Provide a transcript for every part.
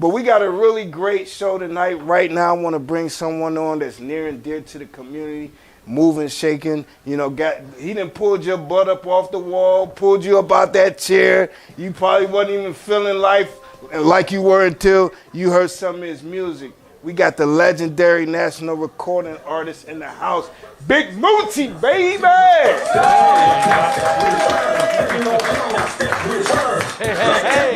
But we got a really great show tonight. Right now, I want to bring someone on that's near and dear to the community, moving, shaking. You know, he done pulled your butt up off the wall, pulled you up out that chair. You probably wasn't even feeling life like you were until you heard some of his music. We got the legendary national recording artist in the house, Big Mucci, baby! Hey.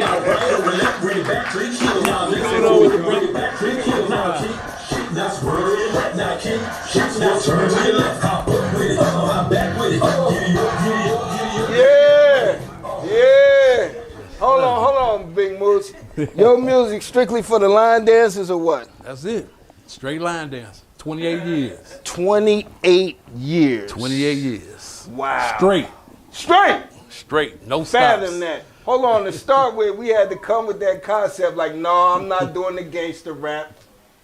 Yeah. Hold on, Big Mucci. Your music strictly for the line dancers or what? That's it. Straight line dance. 28 years. 28 years. 28 years. Wow. Straight. No stops. Fathom that. Hold on, to start with, we had to come with that concept like, no, I'm not doing the gangster rap.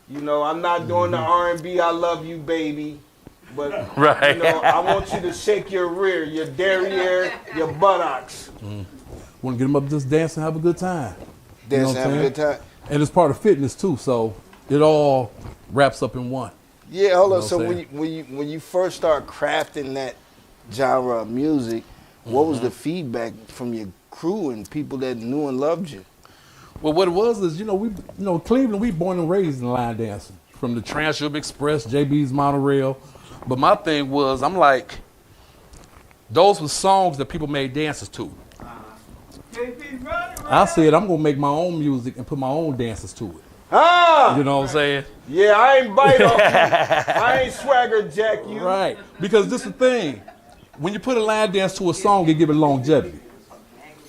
You know, I'm not doing the R&B, I love you, baby. But, right. You know, I want you to shake your rear, your derriere, your buttocks. Want to get them up just dance and have a good time. Dance and have a good time. And it's part of fitness too, so it all wraps up in one. Yeah, hold on. So when you first start crafting that genre of music, what was the feedback from your crew and people that knew and loved you? Well, what it was is, Cleveland, we born and raised in line dancing. From the Trans-Urban Express, JB's Monorail. But my thing was, I'm like, those were songs that people made dances to. I said, I'm going to make my own music and put my own dances to it. You know what I'm saying? Yeah, I ain't bite off you. I ain't swagger jack you. Right. Because this is the thing. When you put a line dance to a song, you give it longevity.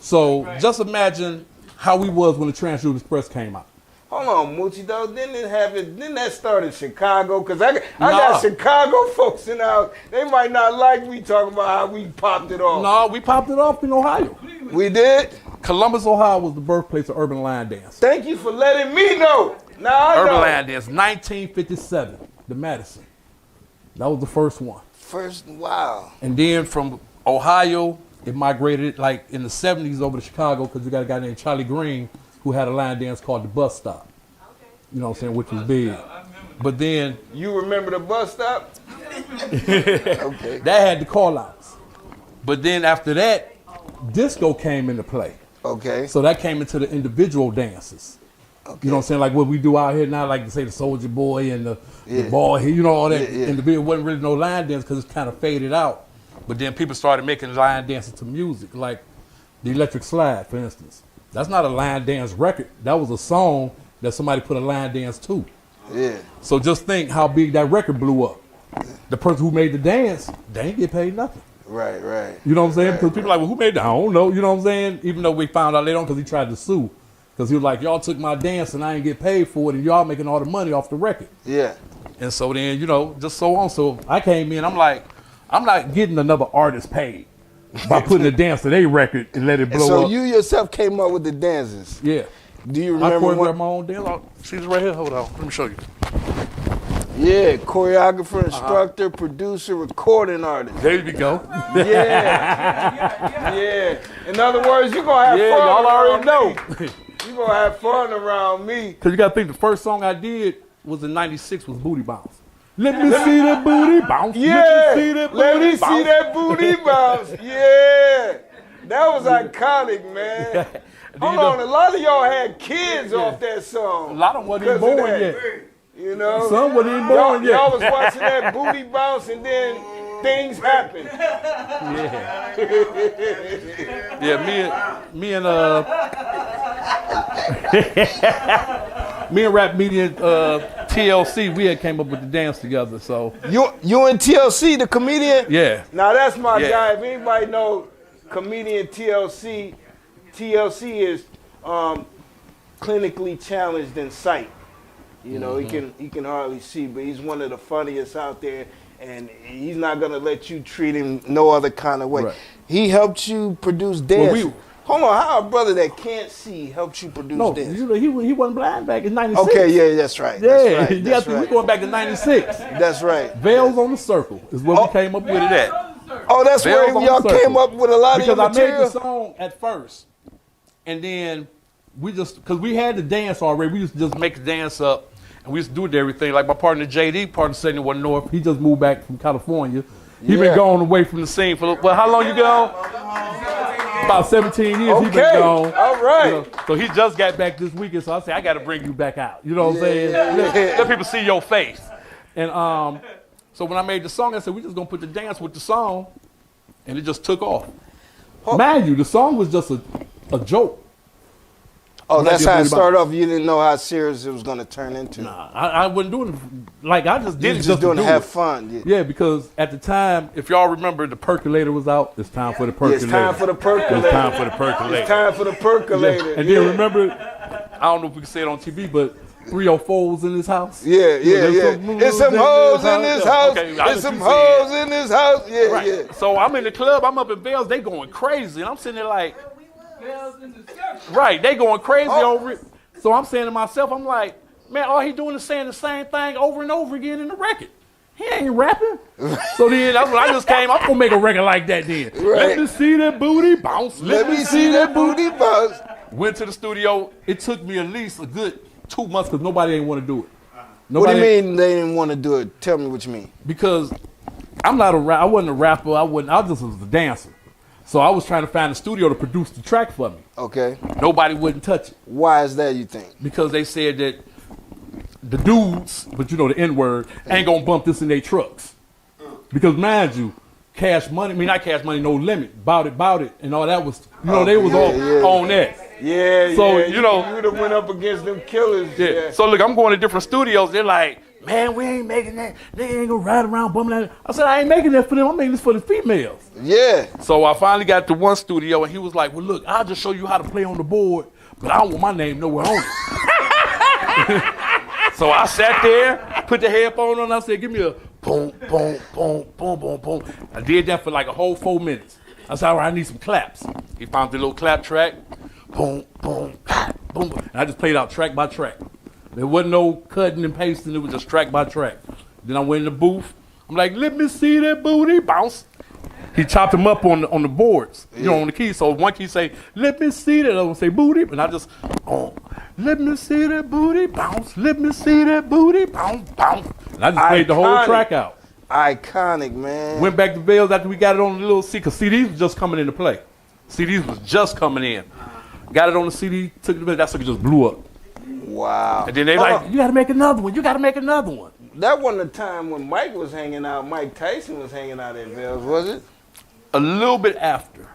So just imagine how we was when the Trans-Urban Express came out. Hold on, Mucci, though. Didn't that start in Chicago? Because I got Chicago folks in the house. They might not like me talking about how we popped it off. No, we popped it off in Ohio. We did? Columbus, Ohio was the birthplace of urban line dance. Thank you for letting me know. Now I know. Urban line dance, 1957, the Madison. That was the first one. Wow. And then from Ohio, it migrated like in the 70s over to Chicago because you got a guy named Charlie Green who had a line dance called the Bus Stop. You know what I'm saying, which was big. But then... You remember the Bus Stop? Okay. That had the call-outs. But then after that, disco came into play. Okay. So that came into the individual dances. Okay. You know what I'm saying? Like what we do out here now, like say the Soldier Boy and the ball here, you know, all that. Individual wasn't really no line dance because it's kind of faded out. But then people started making line dances to music, like the Electric Slide, for instance. That's not a line dance record. That was a song that somebody put a line dance to. Yeah. So just think how big that record blew up. The person who made the dance, they ain't get paid nothing. Right. You know what I'm saying? Because people are like, well, who made that? I don't know. You know what I'm saying? Even though we found out later on because he tried to sue. Because he was like, y'all took my dance and I ain't get paid for it and y'all making all the money off the record. Yeah. And so then, just so on. So I came in, I'm like, I'm not getting another artist paid by putting a dance to their record and let it blow up. So you yourself came up with the dances? Yeah. Do you remember? I choreographed my own dance. See this right here? Hold on. Let me show you. Yeah, choreographer, instructor, producer, recording artist. There you go. Yeah. In other words, you're going to have fun. Yeah, y'all already know. You're going to have fun around me. Because you got to think the first song I did was in 96 was Booty Bounce. Let me see that booty bounce. Yeah. Let me see that booty bounce. Yeah. That was iconic, man. Hold on, a lot of y'all had kids off that song. A lot of them wasn't even born yet. You know? Some wasn't even born yet. Y'all was watching that booty bounce and then things happened. Yeah, me and Rap Media TLC, we had came up with the dance together, so. You and TLC, the comedian? Yeah. Now that's my guy. If anybody know comedian TLC is clinically challenged in sight. You know, he can hardly see, but he's one of the funniest out there, and he's not gonna let you treat him no other kind of way. Right. He helped you produce dance. Hold on, how a brother that can't see helped you produce dance? No, he wasn't blind back in 96. Okay, yeah, that's right. Yeah, we're going back to 96. That's right. Veils on the Circle is what we came up with it at. Oh, that's where y'all came up with a lot of your material? Because I made the song at first, and then because we had the dance already. We used to just make the dance up, and we used to do it to everything. Like my partner JD, partner 71 North, he just moved back from California. He been gone away from the scene for, well, how long you gone? About 17 years he been gone. All right. You know, so he just got back this weekend, so I said, I got to bring you back out. You know what I'm saying? Let people see your face. And so when I made the song, I said, we just going to put the dance with the song, and it just took off. Mind you, the song was just a joke. Oh, that's how it started off. You didn't know how serious it was going to turn into. Nah, I wasn't doing it. Like, I just did it just doing to have fun. Yeah, because at the time, if y'all remember, the percolator was out. It's time for the percolator. It's time for the percolator. It's time for the percolator. It's time for the percolator. Yeah. And then remember, I don't know if we can say it on TV, but 304s in this house. Yeah. It's some hoes in this house. It's some hoes in this house. Yeah. So I'm in the club. I'm up in Bells. They going crazy. And I'm sitting there like, right, they going crazy over it. So I'm saying to myself, I'm like, man, all he doing is saying the same thing over and over again in the record. He ain't rapping. So then that's when I just came, I'm gonna make a record like that then. Right. Let me see that booty bounce. Let me see that booty bounce. Went to the studio. It took me at least a good 2 months because nobody ain't want to do it. What do you mean they didn't want to do it? Tell me what you mean. Because I'm not I wasn't a rapper. I just was a dancer. So I was trying to find a studio to produce the track for me. Okay. Nobody wouldn't touch it. Why is that, you think? Because they said that the dudes, but you know the N-word, ain't gonna bump this in their trucks. Because mind you, Cash Money, not Cash Money, No Limit, Bout It, and all that was, they was all on that. Yeah, so, you would have went up against them killers. Yeah. So look, I'm going to different studios. They're like, man, we ain't making that. They ain't gonna ride around bumming that. I said, I ain't making that for them. I'm making this for the females. Yeah. So I finally got to one studio, and he was like, well, look, I'll just show you how to play on the board, but I don't want my name nowhere on it. So I sat there, put the headphone on, and I said, give me a boom, boom, boom, boom, boom, boom. I did that for like a whole 4 minutes. I said, all right, I need some claps. He found the little clap track. Boom, boom, boom, boom. And I just played out track by track. There wasn't no cutting and pasting. It was just track by track. Then I went in the booth. I'm like, let me see that booty bounce. He chopped them up on the boards, on the keys. So one key say, let me see that. Other one say booty. And I just, let me see that booty bounce. Let me see that booty bounce, bounce. And I just played the whole track out. Iconic, man. Went back to Bells after we got it on the little CD, because CDs was just coming into play. CDs was just coming in. Got it on the CD, took it, that sucker just blew up. Wow. And then they like, you got to make another one. You got to make another one. That wasn't the time when Mike was hanging out. Mike Tyson was hanging out at Bells, was it? A little bit after.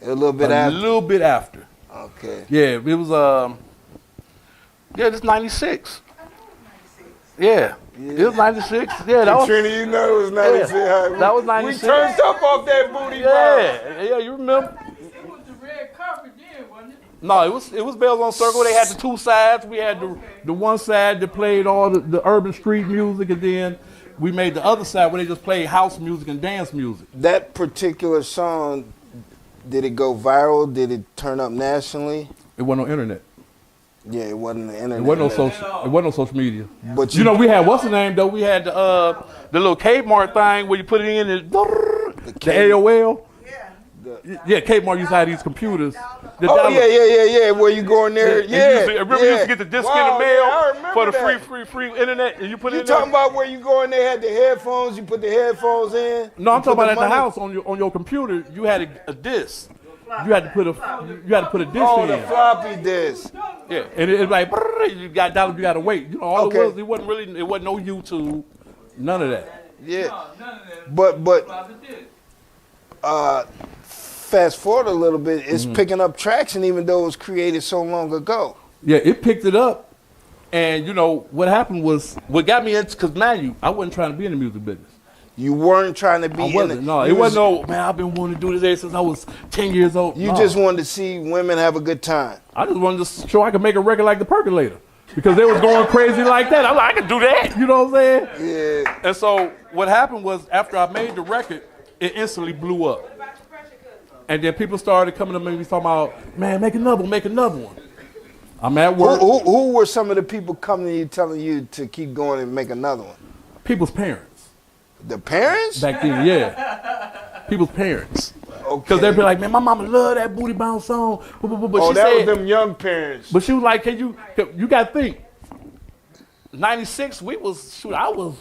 A little bit after? A little bit after. Okay. Yeah, it was, this 96. Yeah. It was 96. Yeah, that was. Trini, you know it was 96. Yeah, that was 96. We turned up off that booty. Yeah, you remember? It was the red carpet then, wasn't it? No, it was Bells on Circle. They had the two sides. We had the one side that played all the urban street music, and then we made the other side where they just played house music and dance music. That particular song, did it go viral? Did it turn up nationally? It wasn't on internet. Yeah, it wasn't the internet. It wasn't no social media. But you know, we had what's the name though? We had the little Kmart thing where you put it in the AOL. Yeah, Kmart used to have these computers. Yeah. Where you go in there? Remember you used to get the disc in the mail for the free internet, and you put it in there? You talking about where you go in there, had the headphones, you put the headphones in? No, I'm talking about at the house on your computer, you had a disc. You had to put a disc in. Oh, the floppy disc. Yeah, and it's like you got dollars, you got to wait. You know, all it wasn't no YouTube, none of that. Yeah, but fast forward a little bit, it's picking up traction even though it was created so long ago. Yeah, it picked it up, and you know what happened was what got me into, because man, I wasn't trying to be in the music business. You weren't trying to be in it. No, it wasn't no, man, I've been wanting to do this ever since I was 10 years old. You just wanted to see women have a good time. I just wanted to show I could make a record like the Percolator. Because they was going crazy like that. I'm like, I can do that. You know what I'm saying? Yeah. And so what happened was after I made the record, it instantly blew up. And then people started coming to me talking about, man, make another one. I'm at work. Who were some of the people coming to you telling you to keep going and make another one? People's parents. The parents? back then, yeah. People's parents. Okay. Because they'd be like, man, my mama love that Booty Bounce song. But Oh, she that said, was them young parents. but she was like, you got to think. 96, I'm going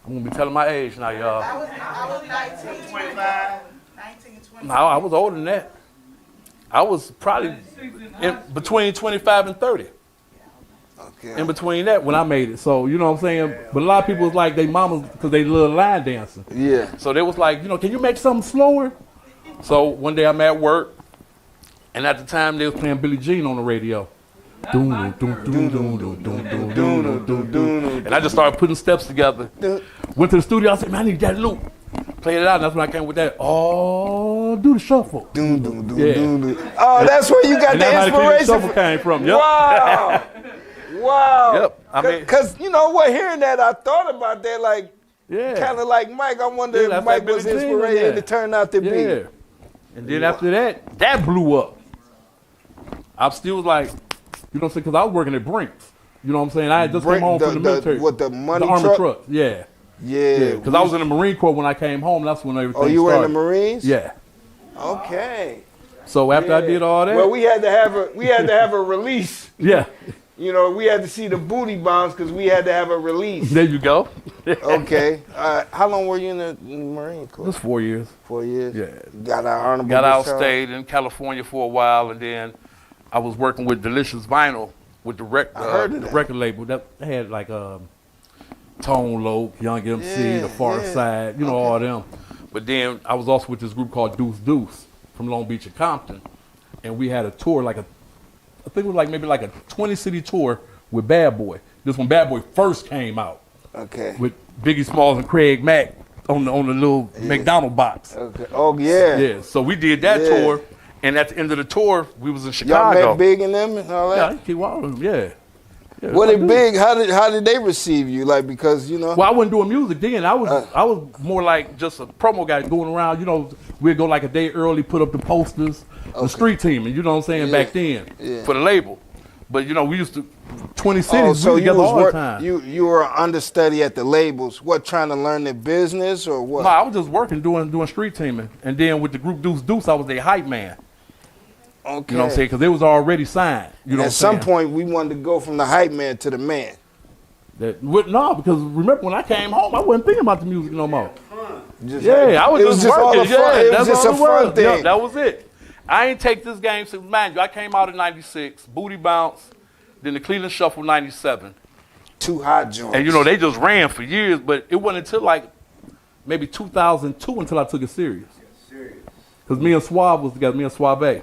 to be telling my age now, y'all. I was 19, 25. 19, 20. No, I was older than that. I was probably between 25 and 30. Okay. In between that when I made it. So, you know what I'm saying? But a lot of people was like, they mamas, because they love line dancing. Yeah. So they was like, can you make something slower? So one day I'm at work, and at the time they was playing Billie Jean on the radio. And I just started putting steps together. Went to the studio, I said, man, I need that loop. Played it out, and that's when I came with that. Oh, do the shuffle. Yeah. Oh, that's where you got And the that's how the inspiration shuffle came from. Yep. Wow. Wow. Yep. I mean, Because you know what, hearing that, I thought about that, like, yeah. kind of like Mike. I wonder Yeah, if that's Mike like was Billie Jean in inspired there. to turn out to be. Yeah. And then after that blew up. I still was like, you know what I'm saying? Because I was working at Brinks. You know what I'm saying? I had just come home from the military. With the money the army truck? truck. Yeah. Yeah. Because I was in the Marine Corps when I came home. That's when everything started. Oh, you were in the Marines? Yeah. Okay. So after I did all that. Well, we had to have a release. Yeah. You know, we had to see the booty bounce because we had to have a release. There you go. Okay. How long were you in the Marine It Corps? was 4 years. 4 years? Yeah. Got our honorable Got out, discharge? stayed in California for a while, and then I was working with Delicious Vinyl with the heard of that. record label. That had like Tone Loc, Young MC, Yeah, The Far yeah. Side, all them. But then I was also with this group called Deuce Deuce from Long Beach and Compton, and we had a tour, I think it was like maybe like a 20-city tour with Bad Boy. This when Bad Boy first came out. Okay. With Biggie Smalls and Craig Mack on the little McDonald box. Okay. Oh, yeah. Yeah, so we did that Yeah. tour, and at the end of the tour, we was in Y'all Chicago. met Big and them and all Yeah, that? I keep walking. Yeah. What did Big? How did they receive you? Like because Well, I wasn't doing music then. I was more like just a promo guy going around. We'd go like a day early, put up the posters, the street team, and you know what I'm saying back then for the label. But we used to 20 cities. so we you together was all the time. you were understudy at the labels. What, trying to learn the business or what? No, I was just working doing street teaming, and then with the group Deuce Deuce, I was their hype man. Okay. You know what I'm saying? Because they was already signed. You know what I'm At some saying? point, we wanted to go from the hype man to the man. No, because remember when I came home, I wasn't thinking about the music no more. Just I was it was just just all working. a fun. It was that's just a all it fun was. thing. Yeah, that was it. I ain't take this game since, mind you, I came out in 96, Booty Bounce, then the Cleveland Shuffle 97. Two hot joints. And they just ran for years, but it wasn't until like maybe 2002 until I took it serious. Because me and Suave was together, me and Suave.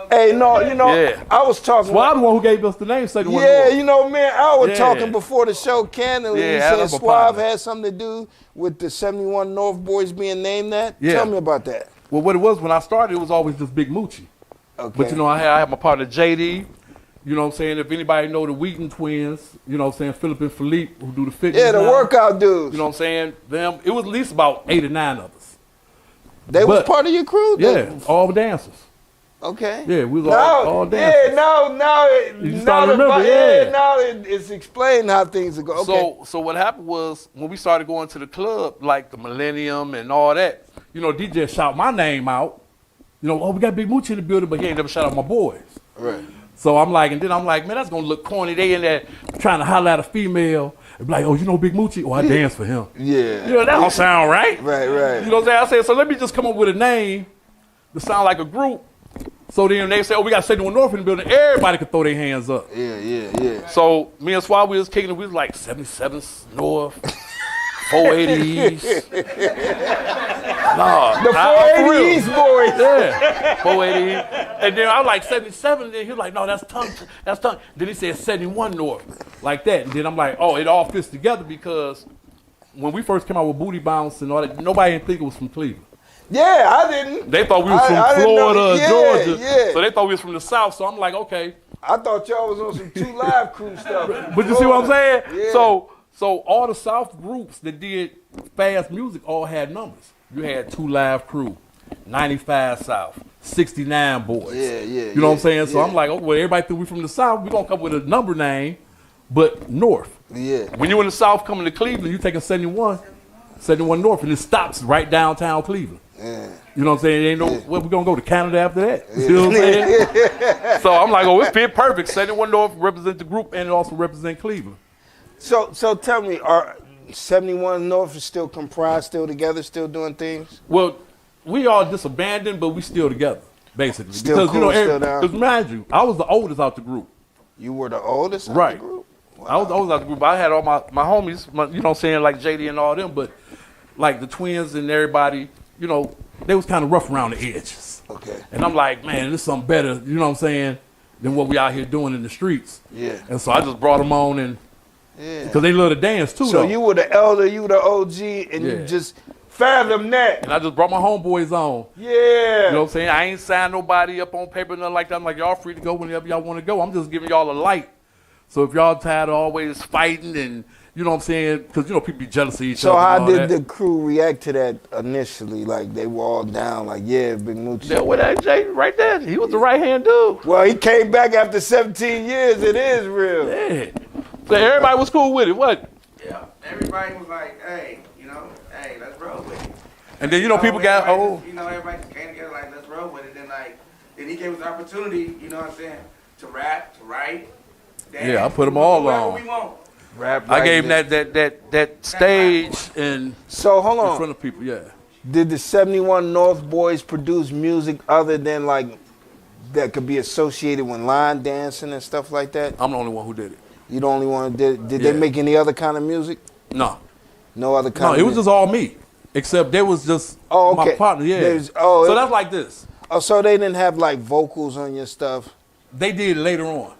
Hey, no, Yeah. I was talking. Suave the one who gave us the name, second one. Yeah, man, I was Yeah. talking before the show candidly. Yeah, He that said was my Suave partner. had something to do with the 71 North Boys being named that. Yeah. Tell me about that. Well, what it was when I started, it was always just Big Mucci. Okay. But I had my partner JD. You know what I'm saying? If anybody know the Wheaton twins, you know what I'm saying? Philip and Philippe, who do the fitness. Yeah, the now, workout dudes. You know what I'm saying? Them. It was at least about 8 or 9 of us. They was but- part of your crew? Yeah, all the dancers. Okay. Yeah, we was all dancers. Yeah, now starting to remember, yeah. now it's explained how things are going. Okay. So what happened was when we started going to the club, like the Millennium and all that, DJ shout my name out. We got Big Mucci in the building, but he ain't never shout out my boys. Right. So I'm like, man, that's gonna look corny. They in there trying to holler at a female and be like, oh, Big Mucci? Oh, I dance for him. Yeah. That don't sound right. Right. You know what I'm saying? I said, so let me just come up with a name that sound like a group. So then they say, oh, we got 71 North in the building. Everybody could throw their hands up. Yeah. So me and Swab, we was kicking it. We was like 77 North, 480 East. Nah, The 480 East boys. Yeah, 480 East. And then I was like 77. And then he was like, no, that's tongue. Then he said 71 North, like that. And then I'm like, oh, it all fits together because when we first came out with Booty Bounce and all that, nobody didn't think it was from Cleveland. Yeah, I didn't. They thought we was I from didn't know. Florida, Yeah, Georgia. yeah. So they thought we was from the South. So I'm like, okay. I thought y'all was on some 2 Live Crew stuff. But you see what I'm saying? Yeah. So all the South groups that did fast music all had numbers. You had 2 Live Crew, 95 South, 69 Boys. Yeah. You know what I'm saying? So I'm like, oh, well, everybody think we from the South. We're going to come with a number name, but North. Yeah. When you in the South coming to Cleveland, you taking 71. 71 North, and it stops right downtown Cleveland. Yeah. You know what I'm saying? Ain't no, where we gonna go to Canada after that? You know what I'm saying? So I'm like, oh, it fit perfect. 71 North represent the group and it also represent Cleveland. So tell me, are 71 North is still comprised, still together, still doing things? Well, we all disabandoned, but we still together, basically. Still because cool, still down. Because mind you, I was the oldest out the group. You were the oldest out Right. the group? Wow. I was the oldest out the group. I had all my homies, you know what I'm saying, like JD and all them, but like the twins and everybody, you know, they was kind of rough around the edges. Okay. And I'm like, man, this is something better, you know what I'm saying, than what we out here doing in the streets. Yeah. And so I just brought them on, and because they love to dance too. So though. you were the elder, you were the OG, and Yeah. you just fathom that. And I just brought my homeboys on. Yeah. You know what I'm saying? I ain't signed nobody up on paper, nothing like that. I'm like, y'all free to go whenever y'all want to go. I'm just giving y'all a light. So if y'all tired of always fighting and, you know what I'm saying? Because, you know, people be jealous of each other. So how and all did that. the crew react to that initially? Like they were all down, like, yeah, Big Mucci. Yeah, with that Jay right there. He was the right-hand dude. Well, he came back after 17 years. It is real. Yeah. So everybody was cool with it, what? Yeah, everybody was like, hey, hey, let's roll with it. And then, you know, people got everybody old. just, everybody just came together like, let's roll with it. Then he gave us the opportunity, you know what I'm saying, to rap, to write. Dance, Yeah, I put them all whatever on. we want. Rap I gave like him that stage and So hold in on. front of people, yeah. Did the 71 North Boys produce music other than like that could be associated with line dancing and stuff like that? I'm the only one who did it. You the only one that did. Did Yeah. they make any other kind of music? No. No other kind No, of it was music? just all me. Except they was just Oh, my okay. partner, yeah. There's- So that's like this. Oh, so they didn't have like vocals on your stuff? They did later on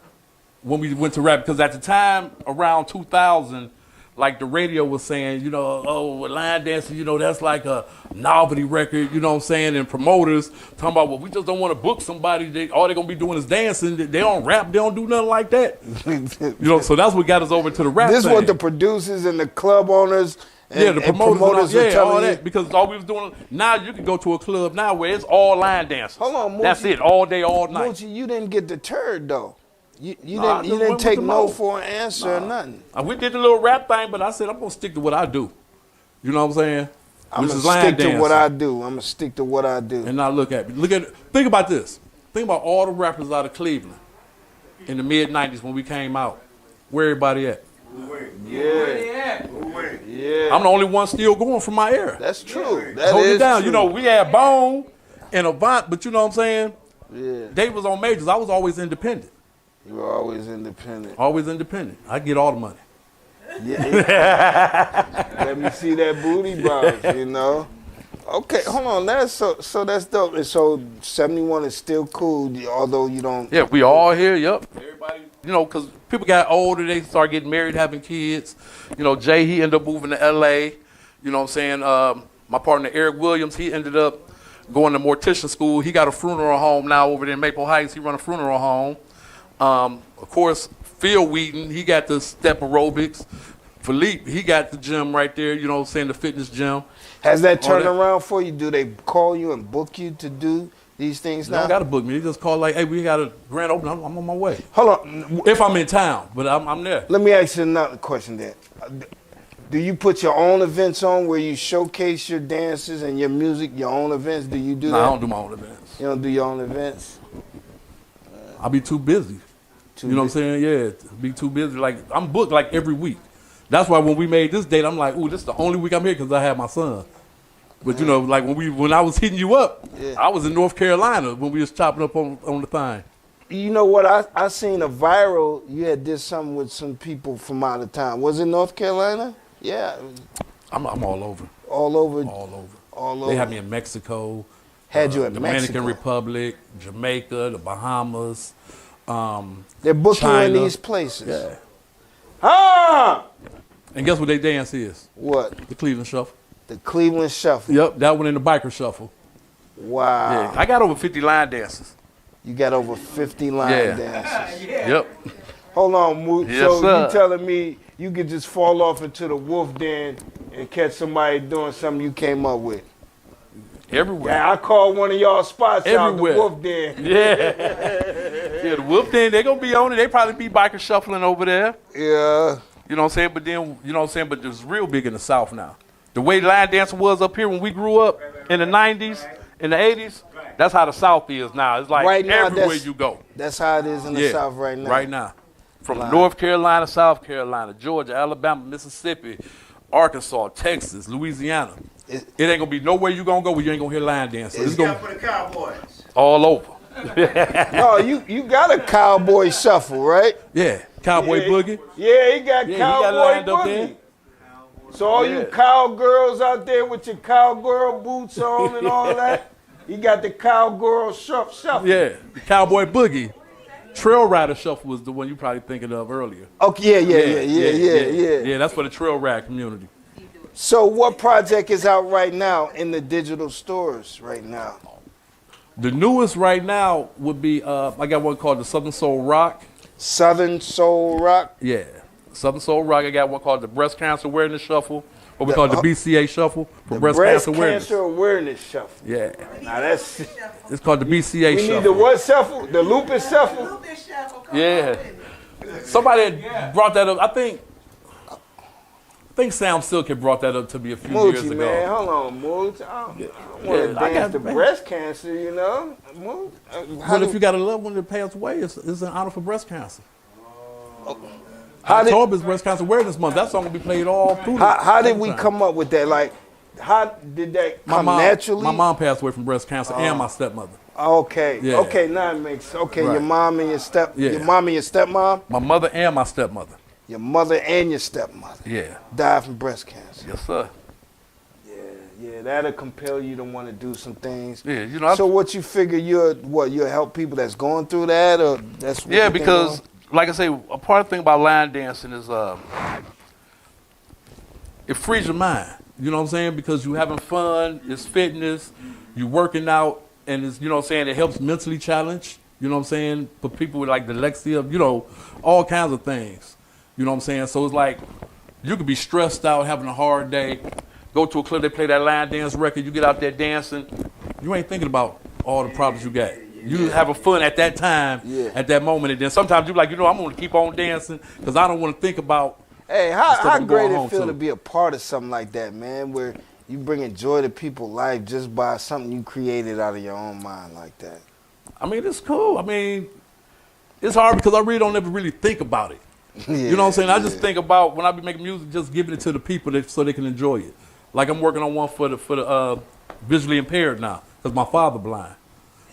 when we went to rap, because at the time around 2000, like the radio was saying, you know, oh, line dancing, you know, that's like a novelty record, you know what I'm saying? And promoters talking about, well, we just don't want to book somebody. All they're going to be doing is dancing. They don't rap. They don't do nothing like that. You know, so that's what got us over to the rap This is thing. what the producers and the club owners and, yeah, the and promoters, promoters and all, were yeah, telling all you. that, because all we was doing, now you can go to a club now where it's all line dancers. Hold on, Mucci. That's it, all day, all night. Mucci, you didn't get deterred though. You Nah, I didn't just went with take the no mouth. for an answer or nothing. We did the little rap thing, but I said I'm gonna stick to what I do. You know what I'm saying? I'm Which gonna is line stick to what dancing. I do. I'm gonna stick to what I do. And now look at me. Think about this. Think about all the rappers out of Cleveland in the mid '90s when we came out. Where everybody at? Where Yeah, they at? yeah. I'm the only one still going from my era. That's true. That Hold is it down. true. You know, we had Bone and Avant, but you know what I'm saying? Yeah, They was on majors. I was always independent. you were always independent. Always independent. I get all the money. Yeah. Let me see that booty bounce, you know. Okay, hold on. That's so that's dope. And so 71 is still cool, although you don't. Yeah, we all here. Yep. Everybody, you know, because people got older, they start getting married, having kids. You know, Jay, he ended up moving to L.A. You know what I'm saying? My partner Eric Williams, he ended up going to mortician school. He got a funeral home now over there in Maple Heights. He run a funeral home. Of course, Phil Wheaton, he got the step aerobics. Philippe, he got the gym right there. You know what I'm saying? The fitness gym. Has that turned that- around for you? Do they call you and book you to do these things They now? don't got to book me. They just call like, hey, we got a grand opening. I'm on my way. Hold on. If I'm in town, but I'm there. Let me ask you another question then. Do you put your own events on where you showcase your dances and your music, your own events? Do you do Nah, I that? don't do my own events. You don't do your own events? I'll be too busy. You know what I'm saying? Yeah, be too busy. Like, I'm booked like every week. That's why when we made this date, I'm like, ooh, this is the only week I'm here because I have my son. But you know, like when I was hitting you up, Yeah. I was in North Carolina when we was chopping up on the thing. You know what? I seen a viral. You had did something with some people from out of town. Was it North Carolina? Yeah, I'm all over, all over. all over. All over. They had me in Mexico, Had you in Dominican Mexico. Republic, Jamaica, the Bahamas. They're booking you in China. these places. Yeah. Ah! And guess what their dance is? What? The Cleveland Shuffle. The Cleveland Shuffle. Yep, that one in the Biker Shuffle. Wow. Yeah, I got over 50 line dances. You got over 50 line Yeah. dances. Yep. Hold on, Moot. Yes, So sir. you telling me you could just fall off into the wolf den and catch somebody doing something you came up with? Everywhere. Yeah, I called one of y'all spots Everywhere. out, the wolf den. Yeah, the whoop thing, they gonna be on it. They probably be biker shuffling over there. Yeah. You know what I'm saying? But then, you know what I'm saying? But it's real big in the South now. The way line dancing was up here when we grew up in the 90s, in the 80s, that's how the South is now. It's like Right now, everywhere you go. That's how it is in the South right now. Right now. From North Carolina, South Carolina, Georgia, Alabama, Mississippi, Arkansas, Texas, Louisiana. It ain't gonna be nowhere you gonna go where you ain't gonna hear line dancing. It's gonna for the Cowboys. all over. No, you got a cowboy shuffle, right? Yeah, Cowboy Boogie. Yeah, he got Yeah, he cowboy got lined up boogie. there. So all you cowgirls out there with your cowgirl boots on and all that, you got the cowgirl shuffle. Yeah, the Cowboy Boogie. Trail Rider Shuffle was the one you probably thinking of earlier. Okay, yeah. Yeah, that's for the trail ride community. So what project is out right now in the digital stores right now? The newest right now would be, I got one called the Southern Soul Rock. Southern Soul Rock? Yeah, Southern Soul Rock. I got one called the Breast Cancer Awareness Shuffle, what we call the BCA Shuffle for The Breast Cancer Awareness. Cancer Awareness Shuffle. Yeah, Now that's, it's called the BCA we Shuffle. need the what shuffle? The lupus shuffle? Yeah. Somebody had brought that up. I think Sam Silk had brought that up to me a few years Mucci, ago. man, hold on, Mucci. I want to I dance got- to breast cancer, you know? Mucci. But if you got a loved one that passed away, it's an honor for breast cancer. How did- October is Breast Cancer Awareness Month. That song will be played all through. How did we come up with that? Like, how did that come naturally? My mom passed away from breast cancer and my stepmother. Okay. Yeah. Okay, now it makes your Right. mom and your Yeah. your mom and your stepmom, My mother and my stepmother. your mother and your stepmother Yeah. died from breast cancer. Yes, sir. Yeah, that'll compel you to want to do some things. Yeah, you know. So what you figure you'll help people that's going through that, or that's what Yeah, you think because on? like I say, a part of the thing about line dancing is it frees your mind. You know what I'm saying? Because you having fun, it's fitness, you working out, and it's, you know what I'm saying, it helps mentally challenge. You know what I'm saying? For people with like dyslexia, you know, all kinds of things. You know what I'm saying? So it's like you could be stressed out, having a hard day, go to a club, they play that line dance record, you get out there dancing, you ain't thinking about all the problems you got. You having fun at that time, at that moment, and then sometimes you like, you know, I'm gonna keep on dancing because I don't want to think about. Hey, the how stuff I'm great going it home feel to. to be a part of something like that, man, where you bringing joy to people's life just by something you created out of your own mind like that. I mean, it's cool. I mean, it's hard because I really don't ever really think about it. You know what I'm saying? I just think about when I be making music, just giving it to the people so they can enjoy it. Like I'm working on one for the visually impaired now because my father blind.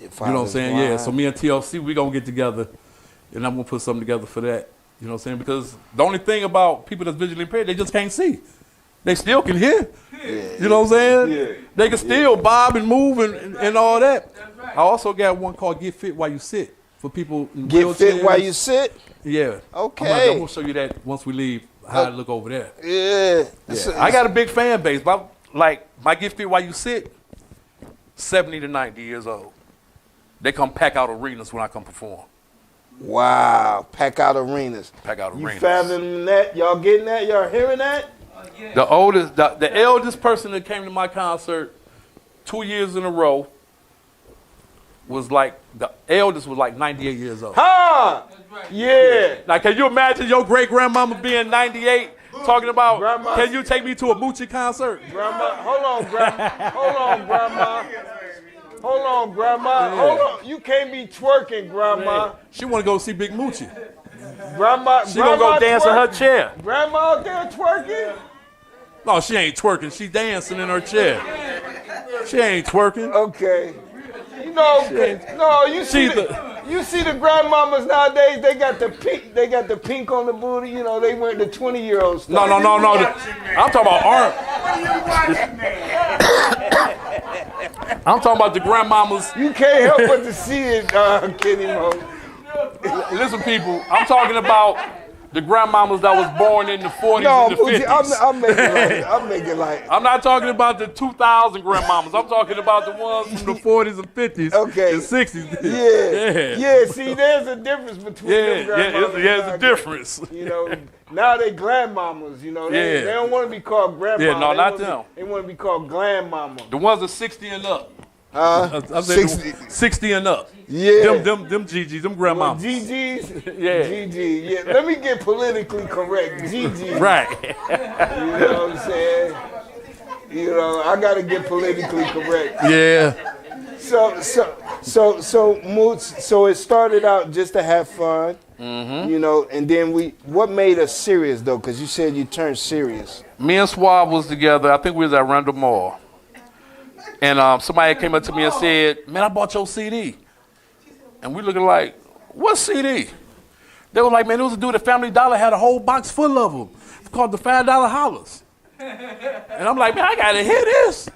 You know what I'm saying? Yeah. So me and TLC, we gonna get together, and I'm gonna put something together for that. You know what I'm saying? Because the only thing about people that's visually impaired, they just can't see. They still can hear. You know what I'm saying? Yeah. They can still bob and move and all that. I also got one called Get Fit While You Sit for people in Get fit wheelchairs. while you sit? Yeah. Okay. I'm gonna show you that once we leave, how it look over there. Yeah. Yeah. I got a big fan base. But like my Get Fit While You Sit, 70 to 90 years old. They come pack out arenas when I come perform. Wow. Pack out arenas. Pack out You arenas. fathoming that? Y'all getting that? Y'all hearing that? The oldest, the eldest person that came to my concert 2 years in a row was like, the eldest was like 98 years old. Ha! Yeah. Now, can you imagine your great grandmama being 98 talking about, Grandma. can you take me to a Mucci concert? Grandma, hold on, Grandma. Hold on, Grandma. Hold on, Grandma. Hold on. You can't be twerking, Grandma. She want to go see Big Mucci. Grandma, She gonna go dance in her chair. Grandma out there twerking? No, she ain't twerking. She dancing in her chair. She ain't twerking. Okay. You know, no, you see the grandmamas nowadays, they got the pink on the booty, you know, they wear the 20-year-old stuff. No. I'm talking about art. I'm talking about the grandmamas. You can't help but to see it, Kenny Mo. Listen, people, I'm talking about the grandmamas that was born in the 40s No, and the 50s. I'm making like. I'm not talking about the 2000 grandmamas. I'm talking about the ones from the 40s and 50s Okay. and 60s. Yeah. See, there's a difference between them grandmamas. There's a difference. You know, now they grandmamas. You know, they don't want to be called grandma. Yeah, no, they not wanna them. They want to be called grandmama. The ones that 60 and up. I said 60. 60 and up. Yeah. Them GGs, them grandmamas. GG's? Yeah. GG, yeah. Let me get politically correct. GG. Right. You know what I'm saying? You know, I gotta get politically correct. Yeah. So Mooch, so it started out just to have fun, you know, and then what made us serious though? Because you said you turned serious. Me and Suave was together. I think we was at Randall Mall. And somebody came up to me and said, man, I bought your CD. And we looking like, what CD? They were like, man, it was a dude at Family Dollar had a whole box full of them. It's called the $5 Hollers. And I'm like, man, I gotta hear this.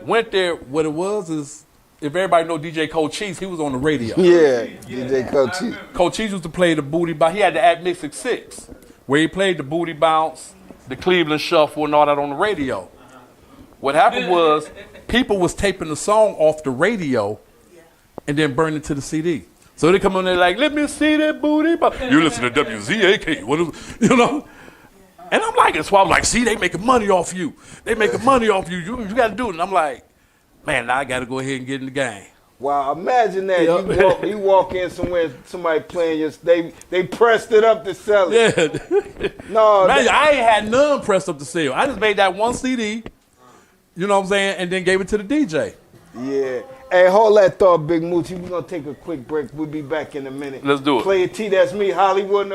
Went there. What it was is, if everybody know DJ Cochise, he was on the radio. Yeah, DJ Cochise. Cochise used to play the booty bounce. He had the At Mixing 6, where he played the booty bounce, the Cleveland Shuffle, and all that on the radio. What happened was, people was taping the song off the radio and then burning it to the CD. So they come on there like, let me see that booty bounce. You listen to WZAK, you know? And I'm like, so I'm like, see, they making money off you. They making money off you. You got to do it. And I'm like, man, now I got to go ahead and get in the game. Wow, imagine that. Yep. You walk in somewhere, somebody playing your, they pressed it up to sell it. Yeah. No, man, I ain't had none pressed up to sale. I just made that one CD, you know what I'm saying, and then gave it to the DJ. Yeah. Hey, hold that thought, Big Mucci. We're going to take a quick break. We'll be back in a minute. Let's do it. Play a T, that's me, Hollywood.